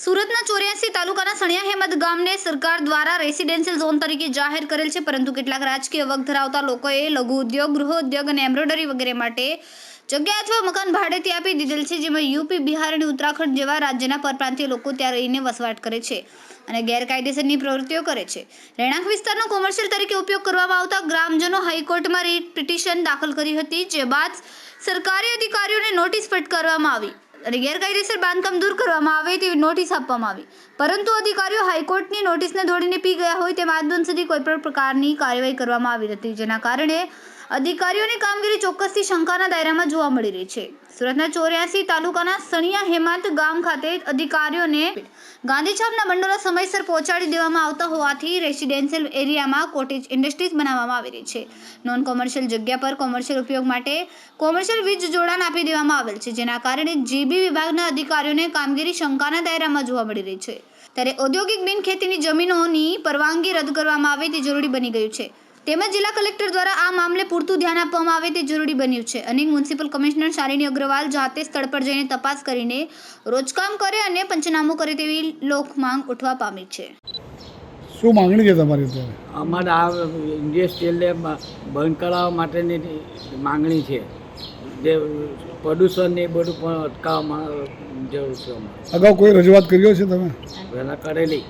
સુરતના 84 તાલુકાના સણિયા હેમત ગામને સરકાર દ્વારા રેસિડેન્શિયલ ઝોન તરીકે જાહેર કરેલ છે, પરંતુ કેટલાક રાજકીય વગ ધરાવતા લોકોએ લઘુ ઉદ્યોગ, ગૃહ ઉદ્યોગ અને એમ્બ્રોઇડરી વગેરે માટે જગ્યા અથવા મકાન ભાડેથી આપી દીધેલ છે, જેમાં યુપી, બિહાર અને ઉત્તરાખંડ જેવા રાજ્યના પરપ્રાંતીય લોકો ત્યાં રહીને વસવાટ કરે છે અને ગેરકાયદેસરની પ્રવૃત્તિઓ કરે છે. રહેણાંક વિસ્તારનો કોમર્શિયલ તરીકે ઉપયોગ કરવામાં આવતા ગ્રામજનો હાઈકોર્ટમાં રીટ પિટિશન દાખલ કરી હતી, જે બાદ સરકારી અધિકારીઓને નોટિસ ફટકારવામાં આવી અને ગેરકાયદેસર બાંધકામ દૂર કરવામાં આવે તેવી નોટિસ આપવામાં આવી, પરંતુ અધિકારીઓ હાઈકોર્ટની નોટિસને દોડીને પી ગયા હોય તેમ આજ દિન સુધી કોઈ પણ પ્રકારની કાર્યવાહી કરવામાં આવી નથી, જેના કારણે અધિકારીઓની કામગીરી ચોક્કસથી શંકાના દાયરામાં જોવા મળી રહી છે. સુરતના 84 તાલુકાના સણિયા હેમત ગામ ખાતે અધિકારીઓને ગાંધીછાપના બંડલો સમયસર પહોંચાડી દેવામાં આવતા હોવાથી રેસિડેન્શિયલ એરિયામાં કોટેજ ઇન્ડસ્ટ્રીઝ બનાવવામાં આવી રહી છે. નોન કોમર્શિયલ જગ્યા પર કોમર્શિયલ ઉપયોગ માટે કોમર્શિયલ વીજ જોડાણ આપી દેવામાં આવેલ છે, જેના કારણે જીબી વિભાગના અધિકારીઓને કામગીરી શંકાના દાયરામાં જોવા મળી રહી છે. ત્યારે ઔદ્યોગિક બિનખેતીની જમીનોની પરવાનગી રદ કરવામાં આવે તે જરૂરી બની ગયું છે, તેમજ જિલ્લા કલેક્ટર દ્વારા આ મામલે પૂરતું ધ્યાન આપવામાં આવે તે જરૂરી બન્યું છે અને મ્યુનિસિપલ કમિશનર શાલિની અગ્રવાલ જાતે સ્થળ પર જઈને તપાસ કરીને રોજકામ કરે અને પંચનામું કરે તેવી લોક માંગ ઉઠવા પામી છે. શું માંગણી છે તમારી અત્યારે? અમારે આ ઇન્ડસ્ટ્રીયલને બંધ કરાવવા માટેની માંગણી છે, જે પ્રદૂષણને એ બધું પણ અટકાવવામાં જરૂર છે. અગાઉ કોઈ રજૂઆત કર્યો છે તમે? પહેલાં કરેલી